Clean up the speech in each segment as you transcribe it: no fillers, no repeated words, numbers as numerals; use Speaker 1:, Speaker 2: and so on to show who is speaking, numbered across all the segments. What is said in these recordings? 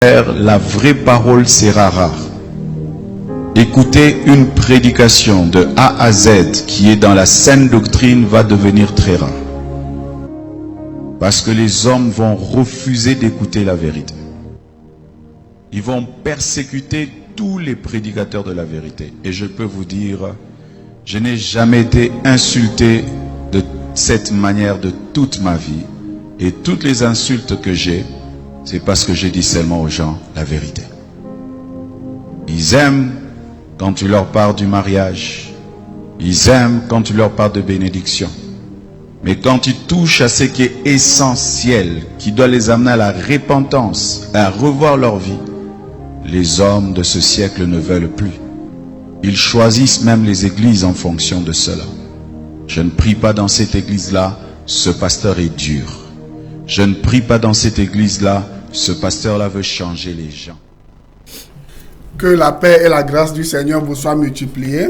Speaker 1: la vraie parole sera rare. Écouter une prédication de A à Z qui est dans la saine doctrine va devenir très rare. Parce que les hommes vont refuser d'écouter la vérité. Ils vont persécuter tous les prédicateurs de la vérité. Et je peux vous dire, je n'ai jamais été insulté de cette manière de toute ma vie. Et toutes les insultes que j'ai, c'est parce que je dis seulement aux gens la vérité. Ils aiment quand tu leur parles du mariage. Ils aiment quand tu leur parles de bénédiction. Mais quand tu touches à ce qui est essentiel, qui doit les amener à la repentance, à revoir leur vie, les hommes de ce siècle ne veulent plus. Ils choisissent même les églises en fonction de cela. Je ne prie pas dans cette église-là, ce pasteur est dur. Je ne prie pas dans cette église-là, ce pasteur-là veut changer les gens.
Speaker 2: Que la paix et la grâce du Seigneur vous soient multipliées.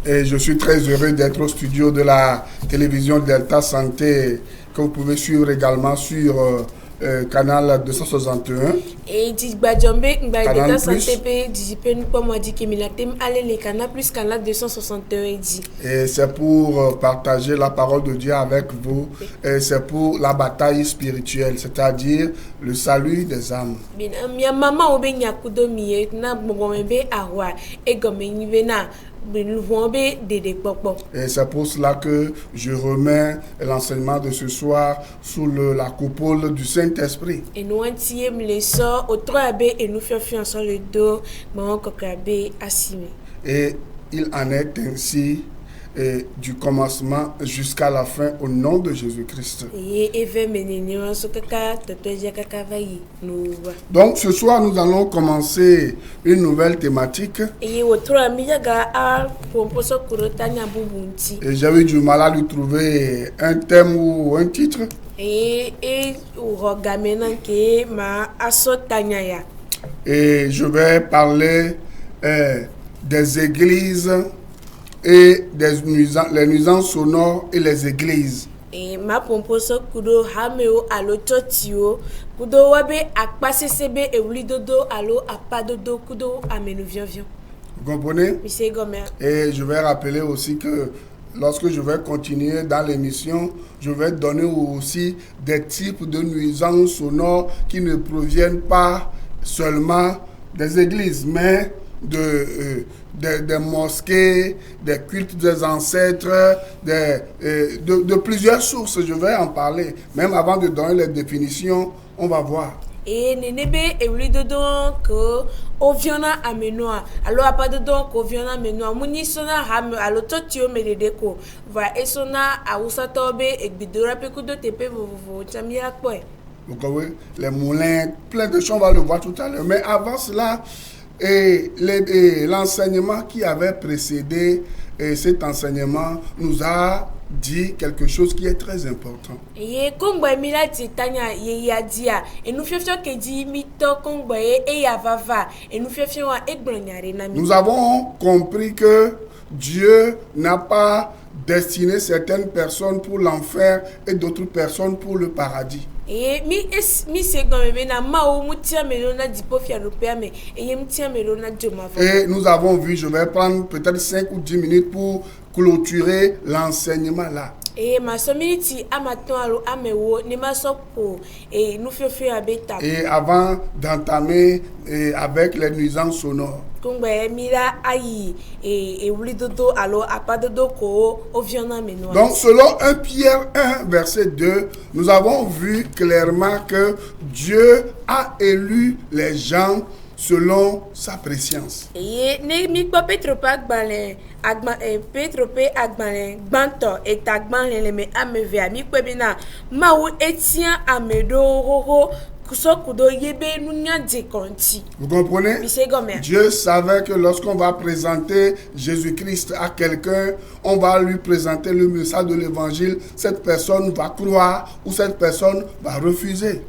Speaker 2: Et je suis très heureux d'être au studio de la télévision Delta Santé, que vous pouvez suivre également sur canal 261. Et c'est pour partager la parole de Dieu avec vous. Et c'est pour la bataille spirituelle, c'est-à-dire le salut des âmes. Et c'est pour cela que je remets l'enseignement de ce soir sous la coupole du Saint-Esprit. Et il en est ainsi du commencement jusqu'à la fin au nom de Jésus-Christ. Donc ce soir nous allons commencer une nouvelle thématique. Et j'avais eu du mal à lui trouver un thème ou un titre. Et je vais parler des églises et les nuisances sonores et les églises. Vous comprenez? Et je vais rappeler aussi que lorsque je vais continuer dans l'émission, je vais donner aussi des types de nuisances sonores qui ne proviennent pas seulement des églises, mais des mosquées, des cultes des ancêtres, de plusieurs sources. Je vais en parler. Même avant de donner les définitions, on va voir. Et nenebe ewli dodon ko oviona amenoa alors pas dodon ko oviona amenoa muni sona ham alo totio mededeko va esona awusa tobe egbidora pekudo tepe vovo chamia kwe. Vous voyez les moulins, plein de choses, on va le voir tout à l'heure. Mais avant cela, l'enseignement qui avait précédé cet enseignement nous a dit quelque chose qui est très important. Nous avons compris que Dieu n'a pas destiné certaines personnes pour l'enfer et d'autres personnes pour le paradis. Et nous avons vu, je vais prendre peut-être 5 ou 10 minutes pour clôturer l'enseignement là. Et avant d'entamer avec les nuisances sonores. Donc selon 1 Pierre 1 verset 2, nous avons vu clairement que Dieu a élu les gens selon sa préscience. Vous comprenez? Dieu savait que lorsqu'on va présenter Jésus-Christ à quelqu'un, on va lui présenter le message de l'évangile. Cette personne va croire ou cette personne va refuser.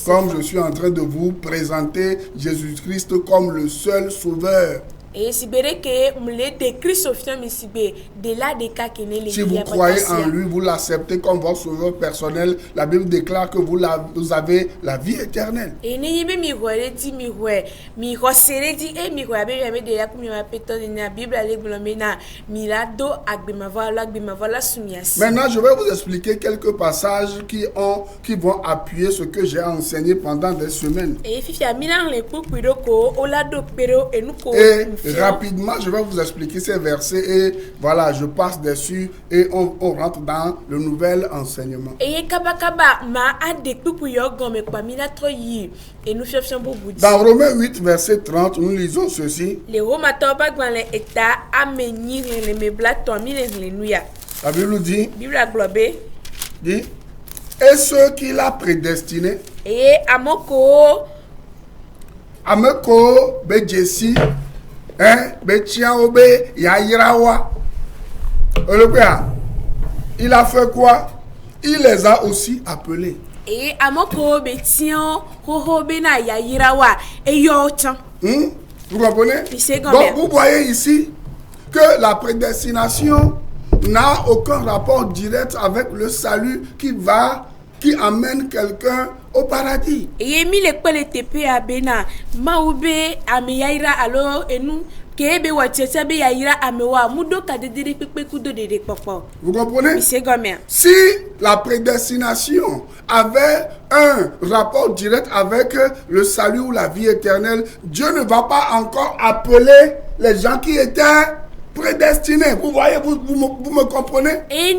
Speaker 2: Comme je suis en train de vous présenter Jésus-Christ comme le seul sauveur. Si vous croyez en lui, vous l'acceptez comme votre sauveur personnel, la Bible déclare que vous avez la vie éternelle. Maintenant, je vais vous expliquer quelques passages qui vont appuyer ce que j'ai enseigné pendant des semaines. Et rapidement, je vais vous expliquer ces versets et voilà, je passe dessus et on rentre dans le nouvel enseignement. Dans Romains 8, verset 30, nous lisons ceci. La Bible dit, et ceux qu'il a prédestinés, Ameko Bejesi, Bechiaobe Yairawa. Il a fait quoi? Il les a aussi appelés. Vous comprenez? Donc vous voyez ici que la prédestination n'a aucun rapport direct avec le salut qui amène quelqu'un au paradis. Vous comprenez? Si la prédestination avait un rapport direct avec le salut ou la vie éternelle, Dieu ne va pas encore appeler les gens qui étaient prédestiné. Vous voyez, vous me comprenez? Et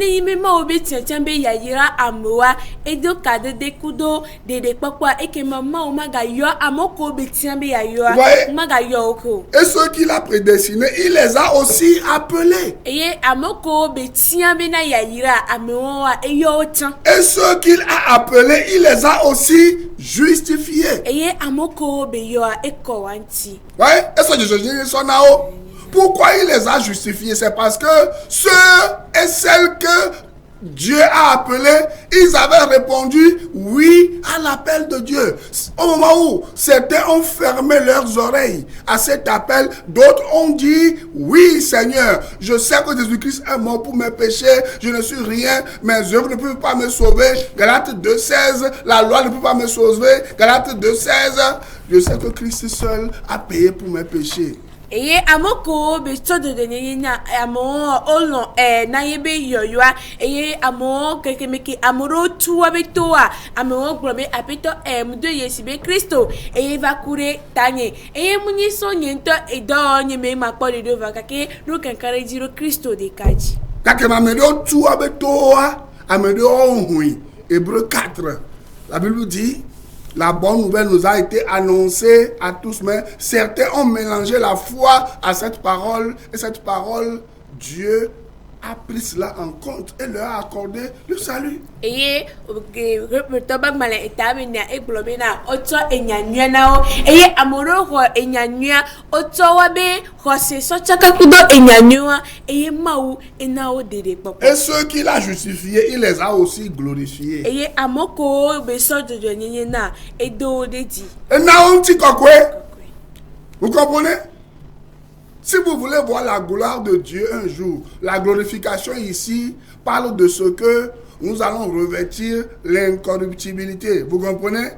Speaker 2: ceux qu'il a prédestinés, il les a aussi appelés. Et ceux qu'il a appelés, il les a aussi justifiés. Ouais, est-ce que je suis là? Pourquoi il les a justifiés? C'est parce que ceux et celles que Dieu a appelés, ils avaient répondu oui à l'appel de Dieu. Au moment où certains ont fermé leurs oreilles à cet appel, d'autres ont dit oui Seigneur, je sais que Jésus-Christ est mort pour mes péchés, je ne suis rien, mes œuvres ne peuvent pas me sauver. Galates 2,16, la loi ne peut pas me sauver. Galates 2,16, je sais que Christ seul a payé pour mes péchés. Et amoko besto de denina amo olon na yebe yoyoa et amo kekemeki amoro tuwa betoa amo glome apito mdo yesibe Kristo et va courir tanye et muni sonyento et do nyeme makpo de vakake no kankare jiro Kristo de kaji kakema medo tuwa betoa amedo onhui. Hébreux 4, la Bible dit, la bonne nouvelle nous a été annoncée à tous, mais certains ont mélangé la foi à cette parole. Et cette parole, Dieu a pris cela en compte et leur a accordé le salut. Et ceux qu'il a justifiés, il les a aussi glorifiés. Et vous comprenez? Si vous voulez voir la gloire de Dieu un jour, la glorification ici parle de ce que nous allons revêtir l'incorruptibilité. Vous comprenez?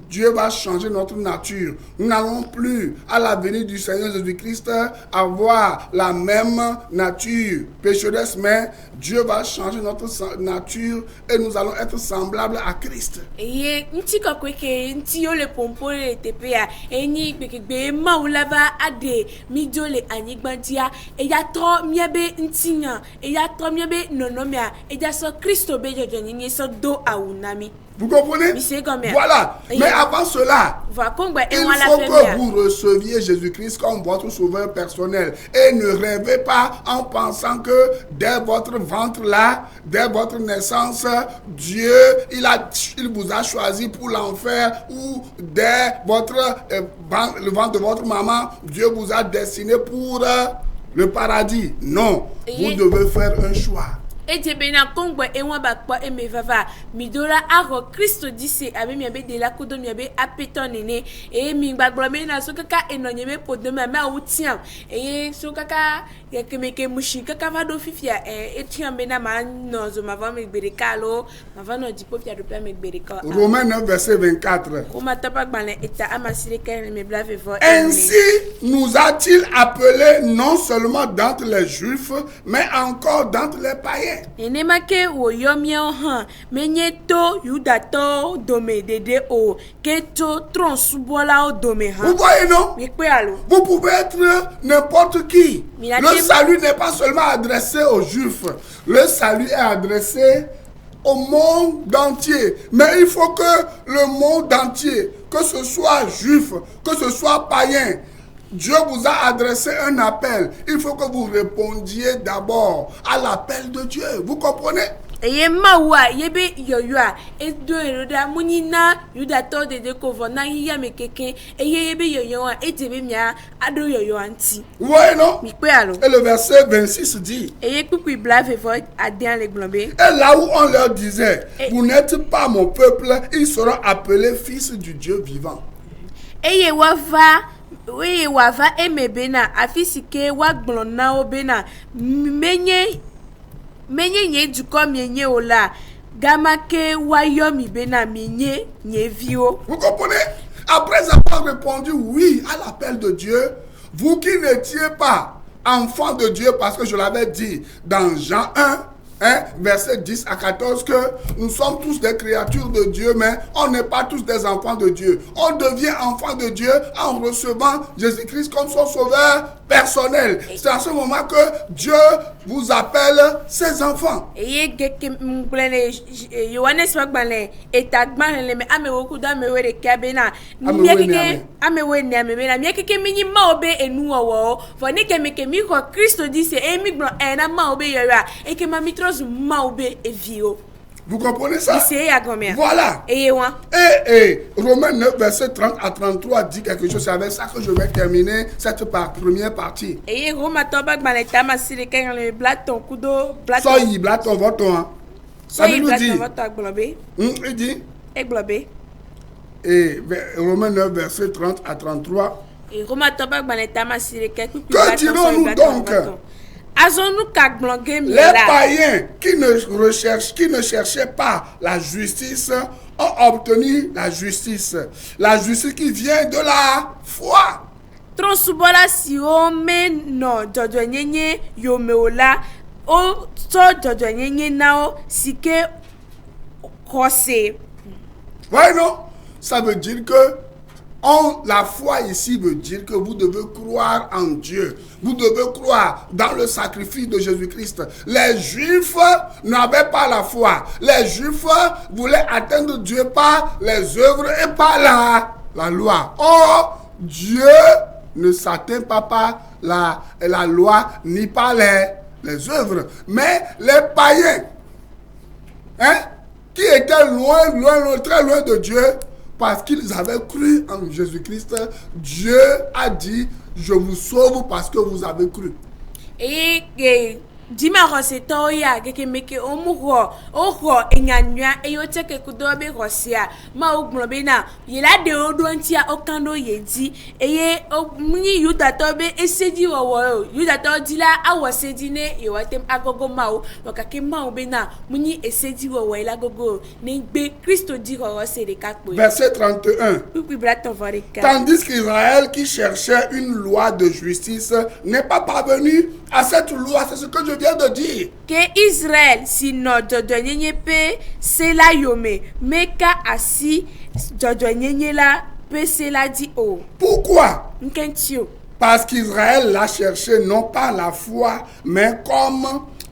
Speaker 2: Dieu va changer notre nature. Nous n'allons plus, à la venue du Seigneur Jésus-Christ, avoir la même nature pécheresse, mais Dieu va changer notre nature et nous allons être semblables à Christ. Vous comprenez? Voilà. Mais avant cela, il faut que vous receviez Jésus-Christ comme votre sauveur personnel. Et ne rêvez pas en pensant que dès votre ventre là, dès votre naissance, Dieu, il vous a choisi pour l'enfer, ou dès le ventre de votre maman, Dieu vous a destiné pour le paradis. Non. Vous devez faire un choix.
Speaker 3: Et debena kongwe ewa bakwa emevava midola aro Christo dise abe mi abe de la kudo mi abe apetonene e mi bagblome na so kaka enonyeme podome ma utiam e so kaka yakemeke mushi kaka vado fifia etiam bena ma no zo ma va me berikalo ma va no dipo pia do pia me berika.
Speaker 2: Romains 9 verset 24.
Speaker 3: Roma tapa gbale eta amasire ken me blave vo.
Speaker 2: Ainsi nous a-t-il appelés non seulement d'entre les Juifs mais encore d'entre les païens.
Speaker 3: Enemake wo yomio han menyeto yudato dome dede o keto tron subola o dome han.
Speaker 2: Vous voyez non? Vous pouvez être n'importe qui. Le salut n'est pas seulement adressé aux Juifs. Le salut est adressé au monde entier. Mais il faut que le monde entier, que ce soit juif, que ce soit païen, Dieu vous a adressé un appel. Il faut que vous répondiez d'abord à l'appel de Dieu. Vous comprenez?
Speaker 3: Eye mawa yebe yoyoa edo eroda munina yudato de dekovo na hiya mekeke eye yebe yoyoa etebe mia ado yoyo anti.
Speaker 2: Vous voyez non?
Speaker 3: Et
Speaker 2: le verset 26 dit.
Speaker 3: Eye kukui blave vo adian le glombe.
Speaker 2: Et là où on leur disait, vous n'êtes pas mon peuple, ils seront appelés fils du Dieu vivant.
Speaker 3: Eye wava emebena afisike wa glona obena menye nye duko mienye ola gamake wayomi bena mienye nye vio.
Speaker 2: Vous comprenez? Après avoir répondu oui à l'appel de Dieu, vous qui n'étiez pas enfants de Dieu, parce que je l'avais dit dans Jean 1, verset 10 à 14, que nous sommes tous des créatures de Dieu, mais on n'est pas tous des enfants de Dieu. On devient enfant de Dieu en recevant Jésus-Christ comme son sauveur personnel. C'est à ce moment que Dieu vous appelle ses enfants. Vous comprenez ça? Voilà. Et Romains 9, verset 30 à 33 dit quelque chose. C'est avec ça que je vais terminer cette première partie. Soyez blaton votre. Ça nous dit. Il dit. Et Romains 9, verset 30 à 33. Que dirons-nous donc? Les païens qui ne cherchaient pas la justice ont obtenu la justice. La justice qui vient de la foi. Ouais, non? Ça veut dire que la foi ici veut dire que vous devez croire en Dieu. Vous devez croire dans le sacrifice de Jésus-Christ. Les Juifs n'avaient pas la foi. Les Juifs voulaient atteindre Dieu par les œuvres et par la loi. Or, Dieu ne s'atteint pas par la loi ni par les œuvres. Mais les païens, qui étaient loin, très loin de Dieu, parce qu'ils avaient cru en Jésus-Christ, Dieu a dit, je vous sauve parce que vous avez cru.
Speaker 3: Et Dima Roseto ya keke meke omuho enyanya eyoteke kudobe rosia ma ogbonbena yela de odontia okando yedi eye muni yudatobe esedi wowo yudato dila awosedine yewatem agogo mao wakake mao bena muni esedi wowo ela gogo negbe Christo di rosede kakpo.
Speaker 2: Verset 31. Tandis qu'Israël qui cherchait une loi de justice n'est pas parvenu à cette loi, c'est ce que je viens de dire.
Speaker 3: Que Israël si no dodonyenye pe sela yome meka asi dodonyenye la pe sela di o.
Speaker 2: Pourquoi?
Speaker 3: Nkentio.
Speaker 2: Parce qu'Israël l'a cherché non pas la foi mais comme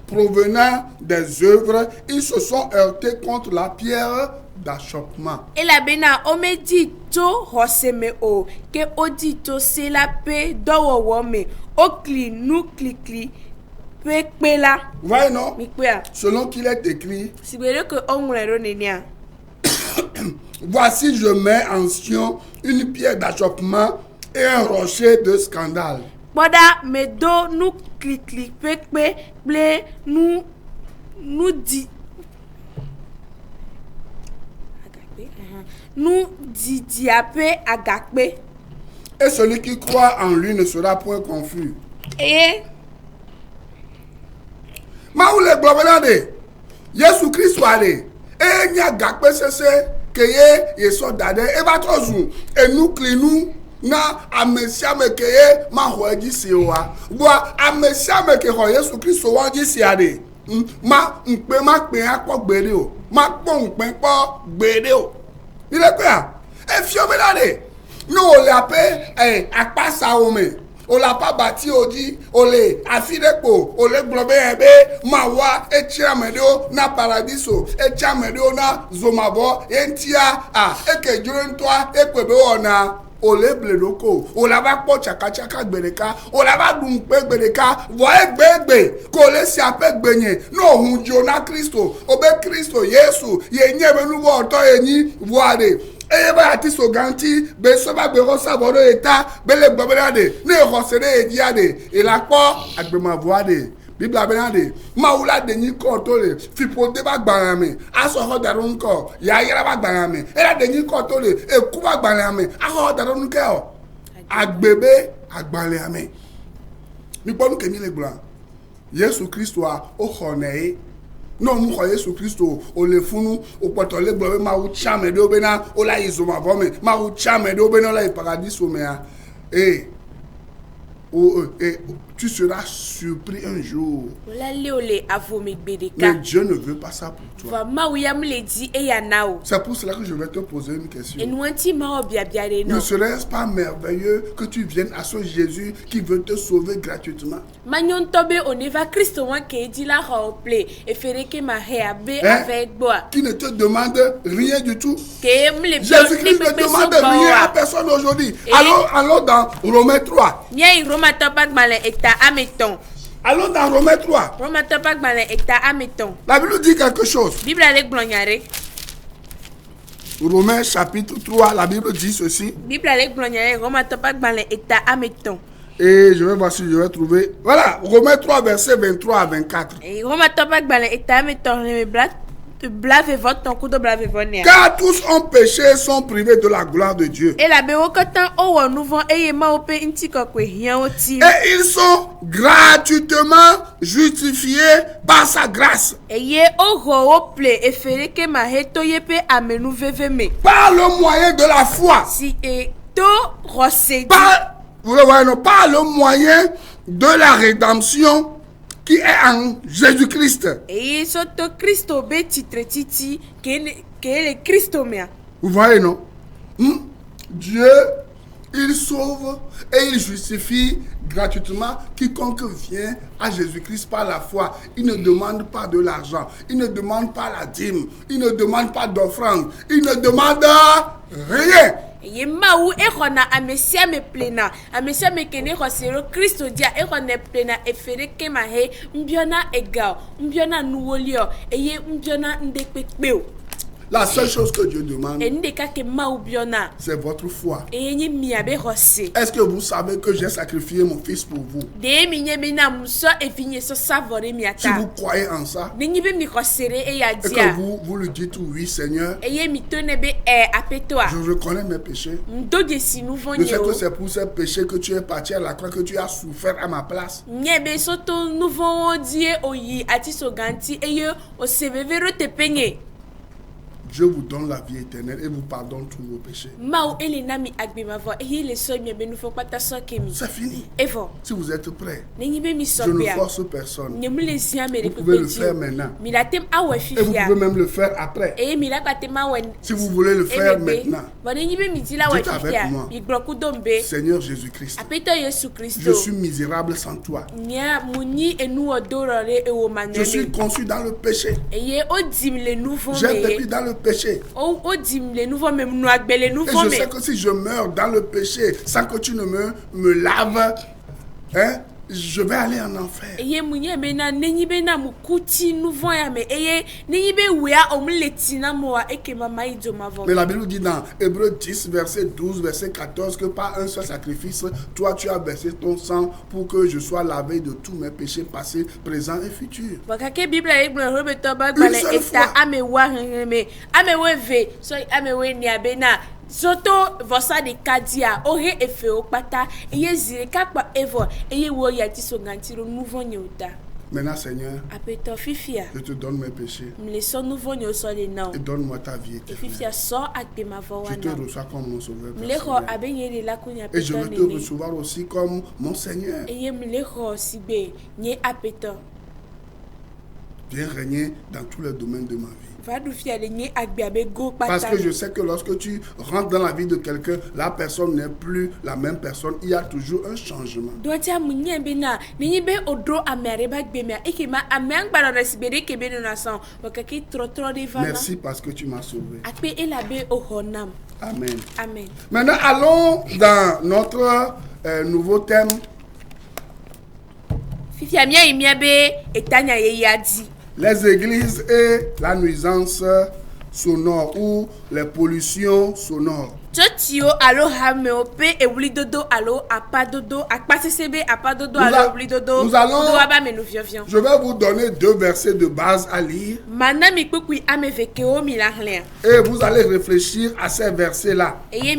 Speaker 2: provenant des œuvres, ils se sont heurtés contre la pierre d'achoppement.
Speaker 3: Et la bena omedi to hoseme o ke odi to sela pe dowo me okli nu klikli pe pela.
Speaker 2: Ouais non? Selon qu'il est écrit.
Speaker 3: Si vous voulez que on le
Speaker 2: voici je mets en Sion une pierre d'achoppement et un rocher de scandale.
Speaker 3: Boda me do nu klikli pe ble nu nous didiape agakpe.
Speaker 2: Et celui qui croit en lui ne sera point confus.
Speaker 3: Et
Speaker 2: Maoule Blobelade, Yesu Christ wale, et nya gakpe sese, keye yeso dade, et batozu, et nous clinou, na amesia me keye ma hoedi siwa. Boa amesia me ke ho Yesu Christ wanji siade. Ma nkpe ma pe akpo gbere o. Ma po nkpe po gbere o. Il est quoi? Et fiobelade. Nous on l'appelle akpasa ome. On l'a pas bâti odi, on les afideko, on les globé ebe, mawa, et chiamedo na paradiso, et chiamedo na zomabo, et tia, et que duren toi, et kwebe ona, on les bledoko, on la va po chaka chaka gbereka, on la va dumpe gbereka, voye gbegbe, kole si apek benye, no hunjo na Christo, obe Christo, Yesu, yenye benuvo oto eni, voade. Et va ati so ganti be so ba gbero saboro eta bele gbobelade ne hosere ediade e la po agbema voade Bible abenade maula de ni ko to le fi pode ba gbarame aso ho darun ko ya yera ba gbarame e la de ni ko to le e ku ba gbarame aho darun ke o agbebe agbaleame mi ponu ke mi le gbra Yesu Kristo a o honei non mu ko Yesu Kristo o le funu o potole gbo ma u chame de obena o la izoma vome ma u chame de obena la paradiso mea tu seras surpris un jour. Mais Dieu ne veut pas ça pour toi. C'est pour cela que je vais te poser une question. Ne serait-ce pas merveilleux que tu viennes à ce Jésus qui veut te sauver gratuitement? Qui ne te demande rien du tout. Jésus-Christ ne demande rien à personne aujourd'hui. Allons dans Romains 3. Allons dans Romains 3. La Bible dit quelque chose. Romains chapitre 3, la Bible dit ceci. Et je vais voir si je vais trouver. Voilà, Romains 3, verset 23 à 24. Car tous ont péché, sont privés de la gloire de Dieu. Et ils sont gratuitement justifiés par sa grâce. Par le moyen de la foi. Par le moyen de la rédemption qui est en Jésus-Christ. Vous voyez, non? Dieu, il sauve et il justifie gratuitement quiconque vient à Jésus-Christ par la foi. Il ne demande pas de l'argent, il ne demande pas la dîme, il ne demande pas d'offrande, il ne demande rien.
Speaker 3: Yemau erona amesia me plena amesia me kene hosero Christo dia erona plena efereke mahe mbiona egal mbiona nuolio eye mbiona ndekpekpeo.
Speaker 2: La seule chose que Dieu demande,
Speaker 3: c'est
Speaker 2: votre foi.
Speaker 3: Est-ce
Speaker 2: que vous savez que j'ai sacrifié mon fils pour vous? Si vous croyez en ça, et que vous le dites oui Seigneur, je reconnais mes péchés. Je sais que c'est pour ces péchés que tu es parti à la croix, que tu as souffert à ma place. Dieu vous donne la vie éternelle et vous pardonne tous vos péchés. C'est fini. Si vous êtes prêts, je ne force personne. Vous pouvez le faire maintenant. Et vous pouvez même le faire après. Si vous voulez le faire maintenant, dites avec moi, Seigneur Jésus-Christ, je suis misérable sans toi. Je suis conçu dans le péché. J'ai vécu dans le péché. Et je sais que si je meurs dans le péché sans que tu ne me laves, je vais aller en enfer. Mais la Bible dit dans Hébreux 10, verset 12, verset 14, que par un seul sacrifice, toi tu as versé ton sang pour que je sois lavé de tous mes péchés passés, présents et futurs. Une seule fois.
Speaker 3: Soto vosa de kadia ohe efe okpata eye zire kakpa evo eye wo yati so ngantiro nouveau nyota.
Speaker 2: Maintenant Seigneur,
Speaker 3: apeto fifia
Speaker 2: je te donne mes péchés.
Speaker 3: Me le son nouveau nyo so le non.
Speaker 2: Et donne-moi ta vie éternelle.
Speaker 3: Fifia so akpe ma vo wana.
Speaker 2: Je te reçois comme mon sauveur
Speaker 3: personnel.
Speaker 2: Et je veux te recevoir aussi comme mon Seigneur.
Speaker 3: Eye me le ho sibe nye apeto.
Speaker 2: Viens régner dans tous les domaines de ma vie.
Speaker 3: Parce
Speaker 2: que je sais que lorsque tu rentres dans la vie de quelqu'un, la personne n'est plus la même personne. Il y a toujours un changement. Merci parce que tu m'as sauvé. Amen.
Speaker 3: Amen.
Speaker 2: Maintenant, allons dans notre nouveau thème. Les églises et la nuisance sonore ou les pollutions sonores. Je vais vous donner 2 versets de base à lire. Et vous allez réfléchir à ces versets-là. Et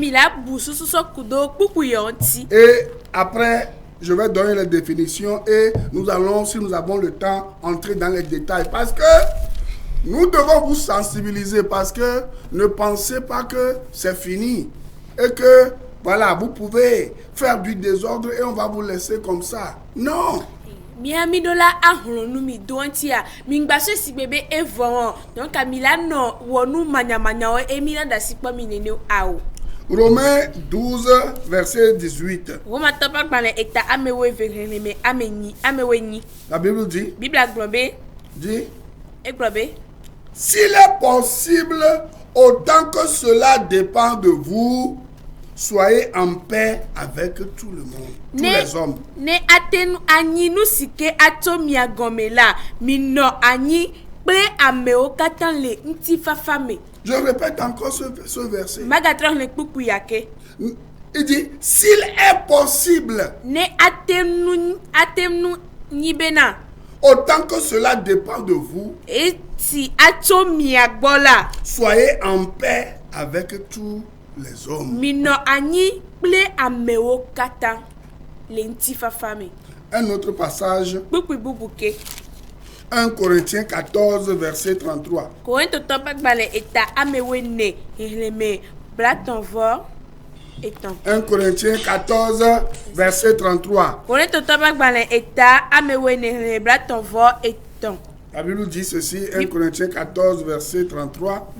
Speaker 2: après, je vais donner les définitions et nous allons, si nous avons le temps, entrer dans les détails. Parce que nous devons vous sensibiliser. Parce que ne pensez pas que c'est fini. Et que, voilà, vous pouvez faire du désordre et on va vous laisser comme ça. Non.
Speaker 3: Miami dola ahunu mi dontia mingbaso si bebe evon donc amila no wonu manyamanya o emila da sipa minene awo.
Speaker 2: Romains 12, verset 18. La Bible dit, s'il est possible, autant que cela dépend de vous, soyez en paix avec tout le monde, tous les hommes. Je répète encore ce verset. Il dit, s'il est possible, autant que cela dépend de vous, soyez en paix avec tous les hommes. Un autre passage. 1 Corinthiens 14, verset 33.
Speaker 3: 1
Speaker 2: Corinthiens 14, verset 33. La Bible dit ceci, 1 Corinthiens 14, verset 33.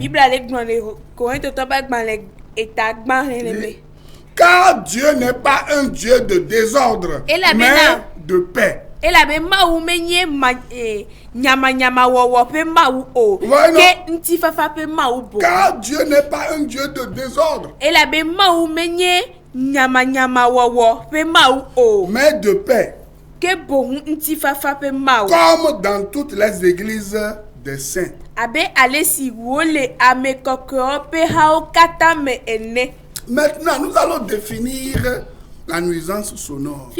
Speaker 2: Car Dieu n'est pas un Dieu de désordre, mais de paix. Car Dieu n'est pas un Dieu de désordre, mais de paix. Comme dans toutes les églises des saints. Maintenant, nous allons définir la nuisance sonore.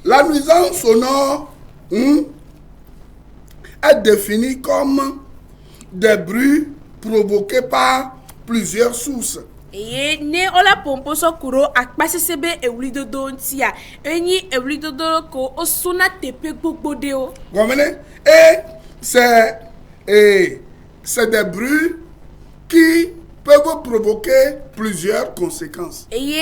Speaker 2: La nuisance sonore est définie comme des bruits provoqués par plusieurs sources. Vous comprenez? Et c'est des bruits qui peuvent provoquer plusieurs conséquences. Il y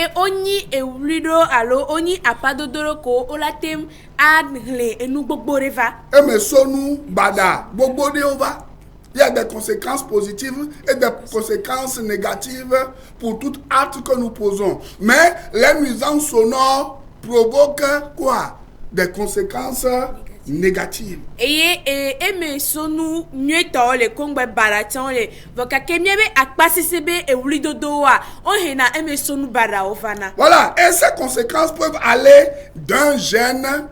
Speaker 2: a des conséquences positives et des conséquences négatives pour tout acte que nous posons. Mais les nuisances sonores provoquent quoi? Des conséquences négative.
Speaker 3: Et me sonu nyueto le kongbe baraton le voka kemiebe akpasisebe e wulidodoa o hena me sonu bara ofana.
Speaker 2: Voilà, et ces conséquences peuvent aller d'un gène,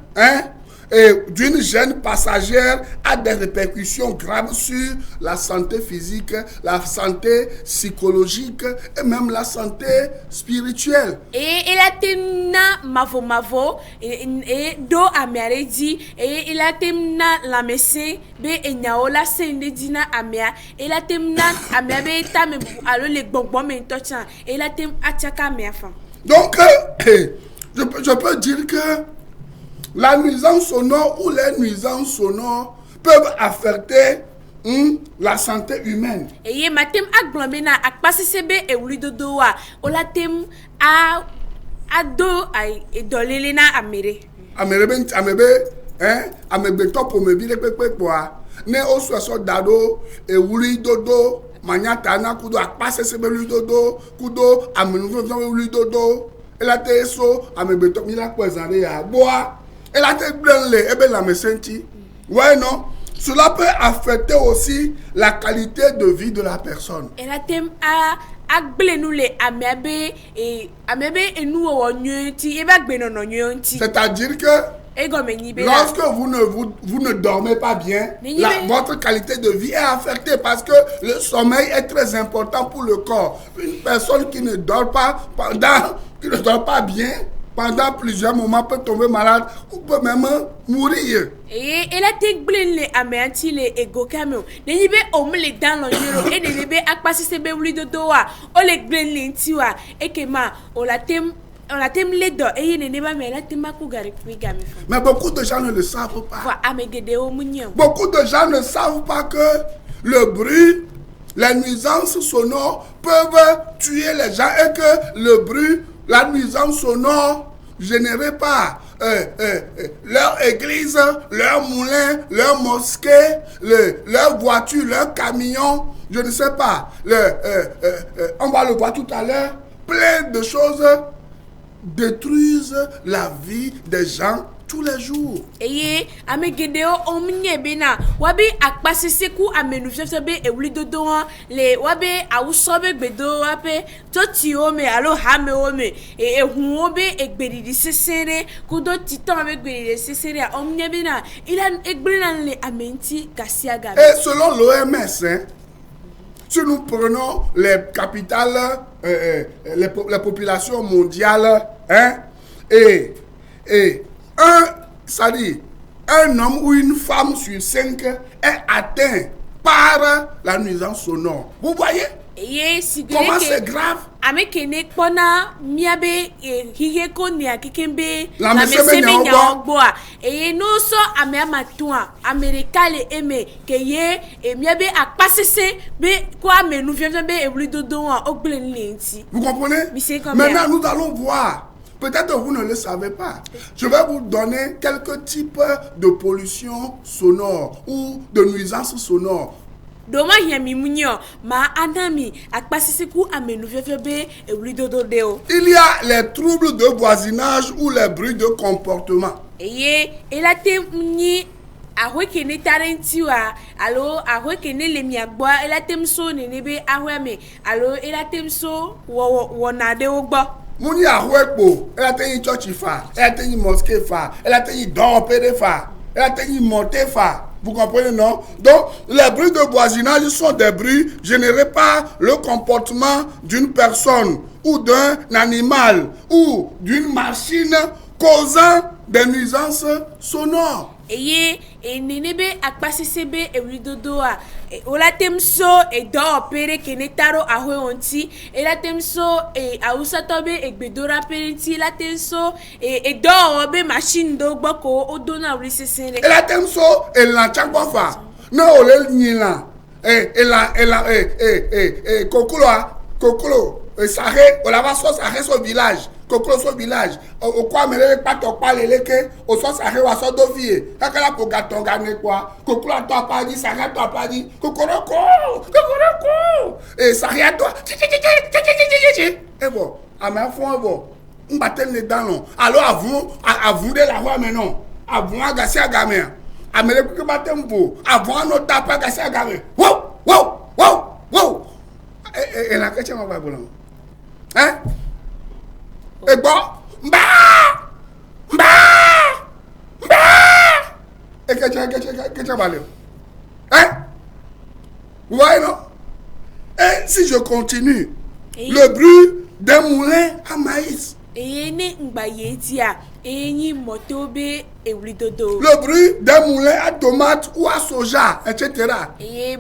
Speaker 2: et d'une gêne passagère à des répercussions graves sur la santé physique, la santé psychologique et même la santé spirituelle.
Speaker 3: Et il a temna mavo et do ameredi et il a temna la messe be enyaola sende dina amea et la temna amea be tame alo le bonbon me tochan et la tem ataka mefa.
Speaker 2: Donc je peux dire que la nuisance sonore ou les nuisances sonores peuvent affecter la santé humaine.
Speaker 3: Et matem agblomena akpasisebe e wulidodoa olatem ado ai edolelena amere.
Speaker 2: Amebe topo mebile pepe poa ne oso dado e wulidodo manyata na kudo akpasisebe wulidodo kudo amenuzo wulidodo elate so amebe topo mila kwezare ya boa. Et la ouais, non? Cela peut affecter aussi la qualité de vie de la personne.
Speaker 3: Et la thème
Speaker 2: c'est-à-dire que lorsque vous ne dormez pas bien, votre qualité de vie est affectée parce que le sommeil est très important pour le corps. Une personne qui ne dort pas bien, pendant plusieurs moments peut tomber malade ou peut même mourir.
Speaker 3: Et la tegblin le ameanti le ego cameo. Nenibe omle dans l'onero et nenibe akpasi sebe wuli dodoa. O le gblin le ntiwa et que ma on la tem les deux et neniba me la tema kugari pigame.
Speaker 2: Mais beaucoup de gens ne le savent pas. Beaucoup de gens ne savent pas que le bruit, les nuisances sonores peuvent tuer les gens et que le bruit, la nuisance sonore générée par leur église, leur moulin, leur mosquée, leur voiture, leur camion, je ne sais pas, on va le voir tout à l'heure, plein de choses détruisent la vie des gens tous les jours.
Speaker 3: Et amegedeo omnye bena wabi akpasiseku amenufefebe ewlidodo le wabe awusobe gbedo wape toti ome alo hame ome e ehuobe egbedidi sesere kudo titan avec gbedidi sesere omnye bena ilan egbena le amenti kasiaga.
Speaker 2: Et selon l'OMS, si nous prenons les capitales les populations mondiales et un homme ou une femme sur 5 est atteint par la nuisance sonore. Vous voyez comment c'est grave? La
Speaker 3: et nous so ameamatua america le eme que ye et miabe akpasese be quoi mais nous viens be ebli dodo o glenlenti.
Speaker 2: Vous comprenez? Maintenant nous allons voir. Peut-être que vous ne le savez pas. Je vais vous donner quelques types de pollution sonore ou de nuisances sonores.
Speaker 3: Il
Speaker 2: y a les troubles de voisinage ou les bruits de comportement. Mouni a ouekbo, elle a tenu church fa, elle a tenu mosquée fa, elle a tenu dorpé fa, elle a tenu monté fa. Vous comprenez, non? Donc, les bruits de voisinage sont des bruits générés par le comportement d'une personne ou d'un animal ou d'une machine causant des nuisances sonores.
Speaker 3: Et nenebe akpasisebe ewidodoa ola temso e do opere kenetaro ahwe onti e la temso e ausatobe egbedora perenti la temso e do obe machine do gboko odona risesere
Speaker 2: e la temso e la changwafa no ole nyila kokolo sahé on la va so sahé so village kokolo so village o kwa mere pa to pa leleke o so sahé wa so do vie akala ko gatonga ne kwa kokolo to pa di sahé to pa di kokoroko e sahé to e bon ama fon bon mbatel le dans non alors avou de la voix maintenant avou agasi agame Amele que matin vous avant notre tape cassé à garer. Wow wow wow wow. Et la question on va voir. Hein? Et bon, bah. Et que tu vas aller? Hein? Vous voyez non? Et si je continue, le bruit d'un moulin à maïs. Le bruit d'un moulin à tomates ou à soja, etc. Le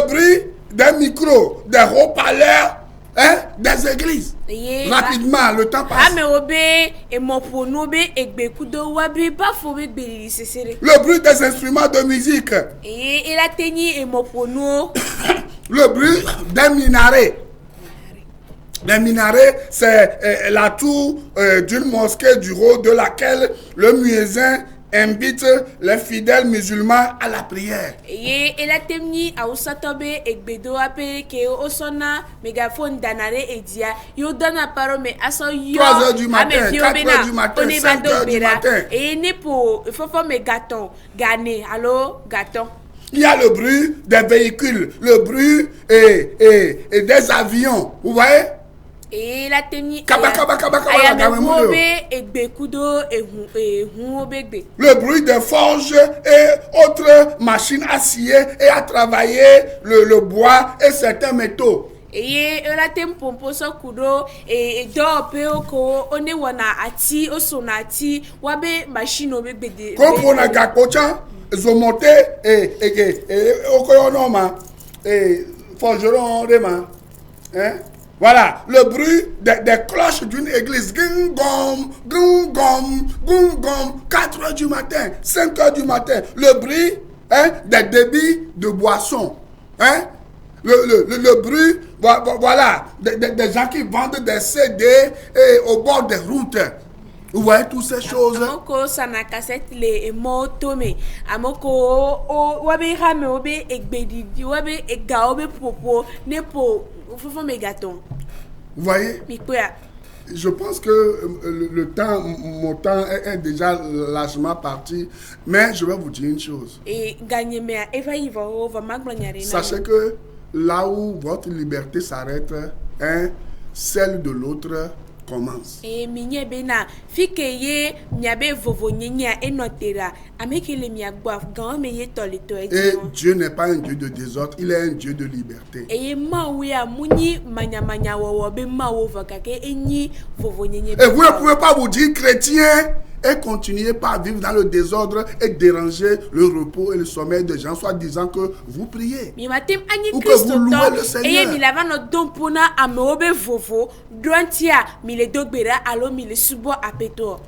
Speaker 2: bruit d'un micro, des haut-parleurs, hein, des églises. Rapidement, le temps passe. Le bruit des instruments de musique. Le bruit d'un minaret. Les minarets, c'est la tour d'une mosquée du roi de laquelle le muezzin invite les fidèles musulmans à la prière. 3h du matin, 4h du matin, 5h du matin. Il y a le bruit des véhicules, le bruit et des avions. Vous voyez? Le bruit des forges et autres machines à scier et à travailler le bois et certains métaux. Voilà, le bruit des cloches d'une église. Ging gom, ging gom, ging gom. 4h du matin, 5h du matin. Le bruit, hein, des débits de boissons. Hein? Le bruit, voilà, des gens qui vendent des CD au bord des routes. Vous voyez toutes ces choses. Vous voyez? Je pense que mon temps est déjà largement parti, mais je vais vous dire une chose. Sachez que là où votre liberté s'arrête, hein, celle de l'autre commence. Et Dieu n'est pas un Dieu de désordre, il est un Dieu de liberté. Et vous ne pouvez pas vous dire chrétien et continuer par vivre dans le désordre et déranger le repos et le sommeil des gens, soit disant que vous priez ou que vous louez le Seigneur.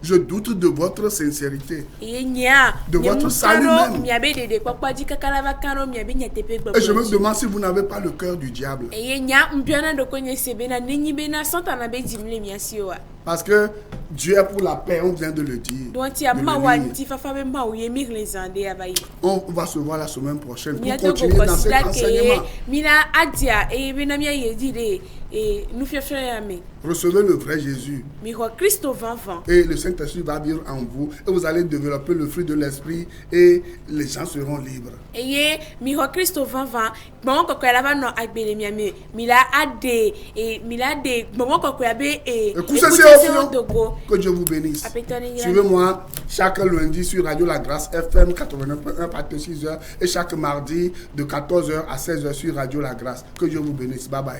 Speaker 2: Je doute de votre sincérité, de votre salut même. Et je me demande si vous n'avez pas le cœur du diable. Parce que Dieu est pour la paix, on vient de le dire. On va se voir la semaine prochaine pour continuer dans cet enseignement. Recevez le vrai Jésus. Et le Saint-Esprit va vivre en vous. Et vous allez développer le fruit de l'Esprit et les gens seront libres. Que Dieu vous bénisse. Suivez-moi chaque lundi sur Radio La Grâce FM 89.1 par 6h et chaque mardi de 14h à 16h sur Radio La Grâce. Que Dieu vous bénisse. Bye bye.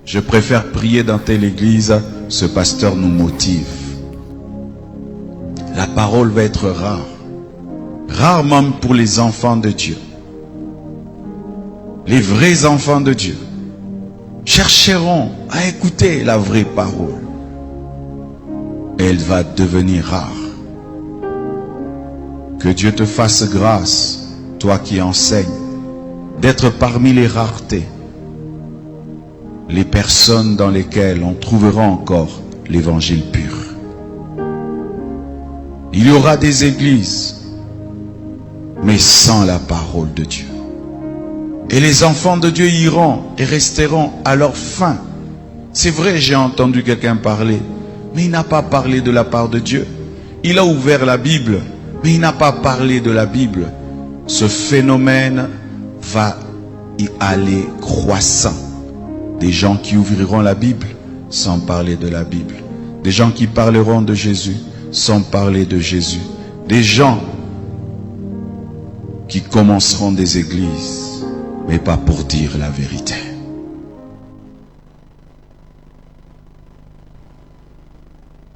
Speaker 1: Je préfère prier dans telle église, ce pasteur nous motive. La parole va être rare. Rare même pour les enfants de Dieu. Les vrais enfants de Dieu chercheront à écouter la vraie parole. Elle va devenir rare. Que Dieu te fasse grâce, toi qui enseignes, d'être parmi les raretés, les personnes dans lesquelles on trouvera encore l'évangile pur. Il y aura des églises, mais sans la parole de Dieu. Et les enfants de Dieu iront et resteront à leur fin. C'est vrai, j'ai entendu quelqu'un parler, mais il n'a pas parlé de la part de Dieu. Il a ouvert la Bible, mais il n'a pas parlé de la Bible. Ce phénomène va y aller croissant. Des gens qui ouvriront la Bible sans parler de la Bible. Des gens qui parleront de Jésus sans parler de Jésus. Des gens qui commenceront des églises, mais pas pour dire la vérité.